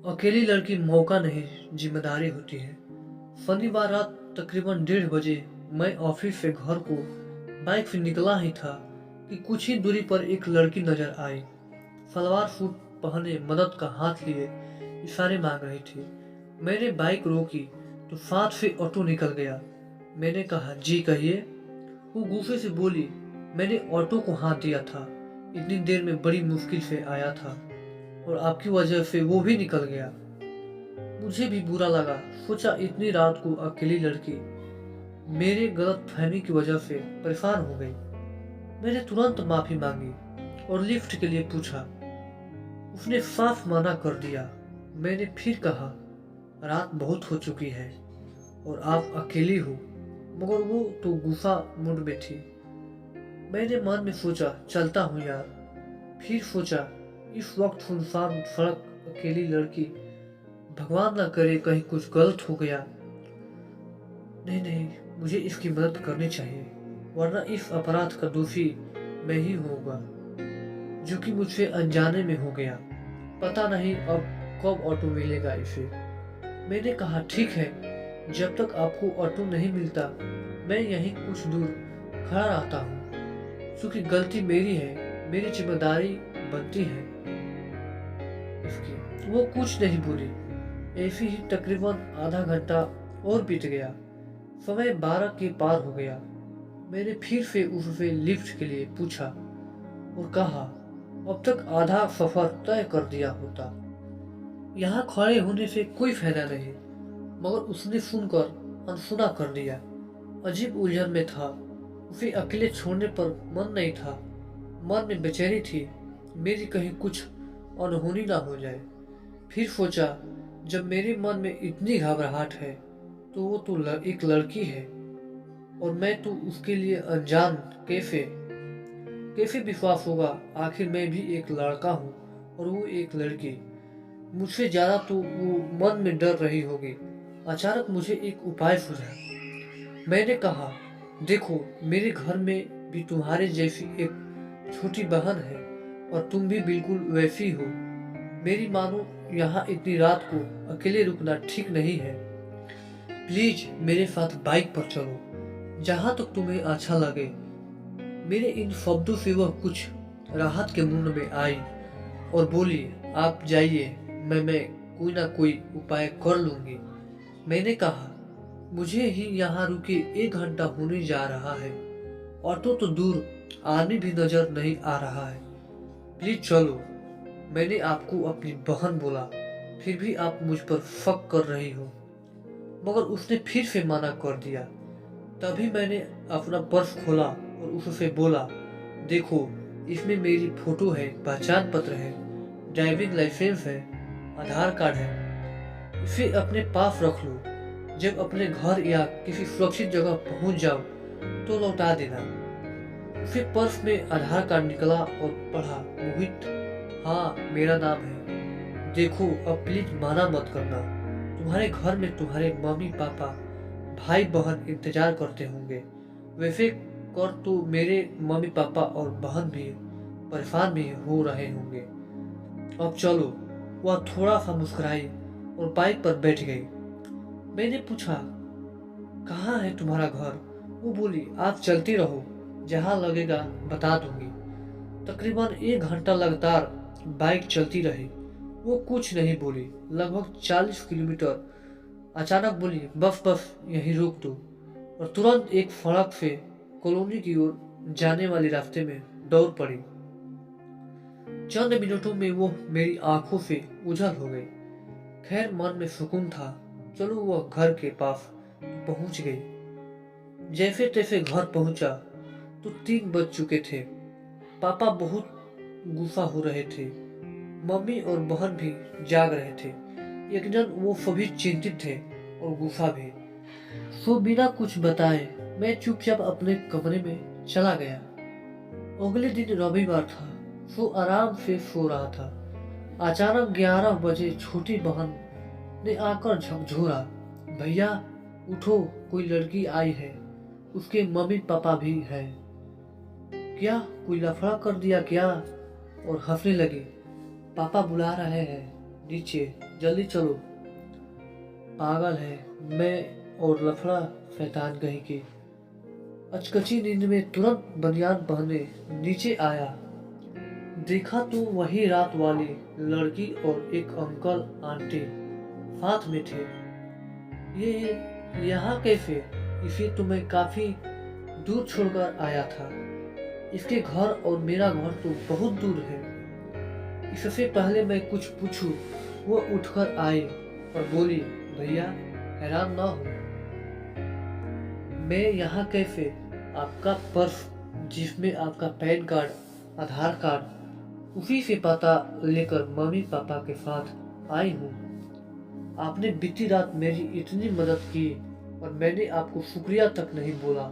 अकेली लड़की मौका नहीं, जिम्मेदारी होती है। शनिवार रात तकरीबन 1:30 बजे मैं ऑफिस से घर को बाइक से निकला ही था कि कुछ ही दूरी पर एक लड़की नजर आई। सलवार सूट पहने, मदद का हाथ लिए इशारे मांग रही थी। मैंने बाइक रोकी तो साथ से ऑटो निकल गया। मैंने कहा, जी कहिए। वो गुस्से से बोली, मैंने ऑटो को हाथ दिया था, इतनी देर में बड़ी मुश्किल से आया था और आपकी वजह से वो भी निकल गया। मुझे भी बुरा लगा। सोचा इतनी रात को अकेली लड़की मेरे गलत फहमी की वजह से परेशान हो गई। मैंने तुरंत माफी मांगी और लिफ्ट के लिए पूछा। उसने साफ मना कर दिया। मैंने फिर कहा, रात बहुत हो चुकी है और आप अकेली हो, मगर वो तो गुस्सा मूड में थी। मैंने मन में सोचा, चलता हूँ यार। फिर सोचा, इस वक्त सुनसान सड़क, अकेली लड़की, भगवान ना करे कहीं कुछ गलत हो गया। नहीं नहीं, मुझे इसकी मदद करनी चाहिए, वरना इस अपराध का दोषी मैं ही होऊंगा, जो कि मुझसे अनजाने में हो गया। पता नहीं अब कब ऑटो मिलेगा इसे। मैंने कहा, ठीक है, जब तक आपको ऑटो नहीं मिलता मैं यहीं कुछ दूर खड़ा रहता हूँ, क्योंकि गलती मेरी है, मेरी जिम्मेदारी बनती है इसकी। वो कुछ नहीं बोली। ऐसे ही तकरीबन आधा घंटा और बीत गया। समय 12 के पार हो गया। मैंने फिर से उससे लिफ्ट के लिए पूछा और कहा, अब तक आधा सफर तय कर दिया होता। यहाँ खड़े होने से कोई फायदा नहीं। मगर उसने सुनकर अनसुना कर दिया। अजीब उलझन में था। उसे अकेले छोड़ने पर मन नहीं था। मन में बेचैनी थी, मेरी कहीं कुछ अनहोनी ना हो जाए। फिर सोचा, जब मेरे मन में इतनी घबराहट है तो वो तो एक लड़की है और मैं तो उसके लिए अनजान। कैसे कैसे विश्वास होगा? आखिर मैं भी एक लड़का हूँ और वो एक लड़की। मुझसे ज्यादा तो वो मन में डर रही होगी। अचानक मुझे एक उपाय सूझा। मैंने कहा, देखो, मेरे घर में भी तुम्हारे जैसी एक छोटी बहन है और तुम भी बिल्कुल वैसी हो। मेरी मानो, यहाँ इतनी रात को अकेले रुकना ठीक नहीं है। प्लीज मेरे साथ बाइक पर चलो, जहाँ तक तुम्हें अच्छा लगे। मेरे इन शब्दों से वह कुछ राहत के मूड में आई और बोली, आप जाइए, मैं कोई ना कोई उपाय कर लूंगी। मैंने कहा, मुझे ही यहाँ रुके 1 घंटा होने जा रहा है। ऑटो तो दूर, आदमी भी नजर नहीं आ रहा है। प्लीज चलो। मैंने आपको अपनी बहन बोला, फिर भी आप मुझ पर शक कर रही हो। मगर उसने फिर से मना कर दिया। तभी मैंने अपना पर्स खोला और उससे बोला, देखो, इसमें मेरी फोटो है, पहचान पत्र है, ड्राइविंग लाइसेंस है, आधार कार्ड है। इसे अपने पास रख लो। जब अपने घर या किसी सुरक्षित जगह पहुंच जाओ तो लौटा देना। उसे पर्स में आधार कार्ड निकला और पढ़ा, मोहित, हाँ मेरा नाम है। देखो, अब प्लीज माना मत करना। तुम्हारे घर में तुम्हारे मम्मी पापा, भाई बहन इंतजार करते होंगे। वैसे कर तो मेरे मम्मी पापा और बहन भी परेशान भी हो रहे होंगे। अब चलो। वह थोड़ा सा मुस्कुराई और बाइक पर बैठ गई। मैंने पूछा, कहाँ है तुम्हारा घर? वो बोली, आप चलती रहो, जहाँ लगेगा बता दूंगी। तकरीबन 1 घंटा लगातार बाइक चलती रही। वो कुछ नहीं बोली। लगभग 40 किलोमीटर। अचानक बोली, बस बस यहीं रोक दो, और तुरंत एक सड़क से कॉलोनी की ओर जाने वाले रास्ते में दौड़ पड़ी। चंद मिनटों में वो मेरी आंखों से ओझल हो गई। खैर, मन में सुकून था। चलो, वह घर के पास पहुंच गई। जैसे तैसे घर पहुंचा तो 3 बज चुके थे। पापा बहुत गुस्सा हो रहे थे। मम्मी और बहन भी जाग रहे थे। यकीनन वो सभी चिंतित थे और गुस्सा भी। सो बिना कुछ बताए मैं चुपचाप अपने कमरे में चला गया। अगले दिन रविवार था। सो आराम से सो रहा था। अचानक 11 बजे छोटी बहन ने आकर झकझोरा, भैया उठो, कोई लड़की आई है, उसके मम्मी पापा भी हैं। क्या कोई लफड़ा कर दिया क्या? और हंसने लगी। पापा बुला रहे हैं, नीचे, जल्दी चलो। पागल है मैं और लफड़ा शैतान कहीं की। अचकची नींद में तुरंत बनियान पहने नीचे आया। देखा तो वही रात वाली लड़की और एक अंकल आंटी साथ में थे। ये यहाँ कैसे? इसे तो मैं काफी दूर छोड़कर आया था। इसके घर और मेरा घर तो बहुत दूर है। इससे पहले मैं कुछ पूछूं, वो उठकर आई और बोली, भैया हैरान ना हो, मैं यहाँ कैसे? आपका पर्स जिसमें आपका पैन कार्ड, आधार कार्ड, उसी से पता लेकर मम्मी पापा के साथ आई हूँ। आपने बीती रात मेरी इतनी मदद की और मैंने आपको शुक्रिया तक नहीं बोला,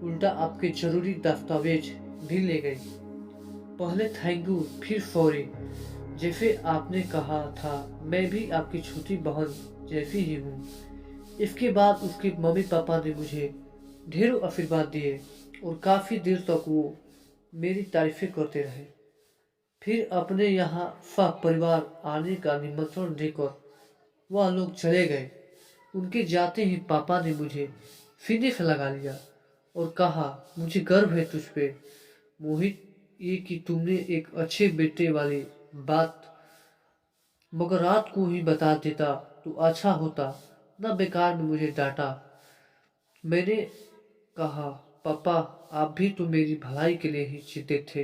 उल्टा आपके जरूरी दस्तावेज भी ले गई। पहले थैंक यू, फिर सॉरी। जैसे आपने कहा था, मैं भी आपकी छोटी बहन जैसी ही हूँ। इसके बाद उसके मम्मी पापा ने मुझे ढेरों आशीर्वाद दिए और काफ़ी देर तक वो मेरी तारीफें करते रहे। फिर अपने यहाँ सह परिवार आने का निमंत्रण देकर वह लोग चले गए। उनके जाते ही पापा ने मुझे सीने से लगा लिया और कहा, मुझे गर्व है तुझ पे मोहित, ये कि तुमने एक अच्छे बेटे वाली बात मगर रात को ही बता देता तो अच्छा होता, न बेकार में मुझे डांटा। मैंने कहा, पापा आप भी तो मेरी भलाई के लिए ही चिंतित थे।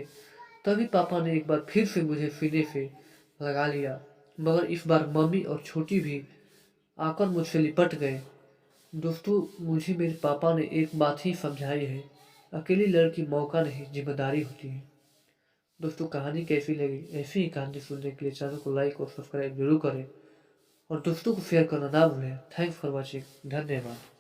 तभी पापा ने एक बार फिर से मुझे सीने से लगा लिया, मगर इस बार मम्मी और छोटी भी आकर मुझसे लिपट गए। दोस्तों, मुझे मेरे पापा ने एक बात ही समझाई है, अकेली लड़की मौका नहीं जिम्मेदारी होती है। दोस्तों, कहानी कैसी लगी? ऐसी ही कहानी सुनने के लिए चैनल को लाइक और सब्सक्राइब जरूर करें और दोस्तों को शेयर करना ना भूलें। Thanks for watching. धन्यवाद।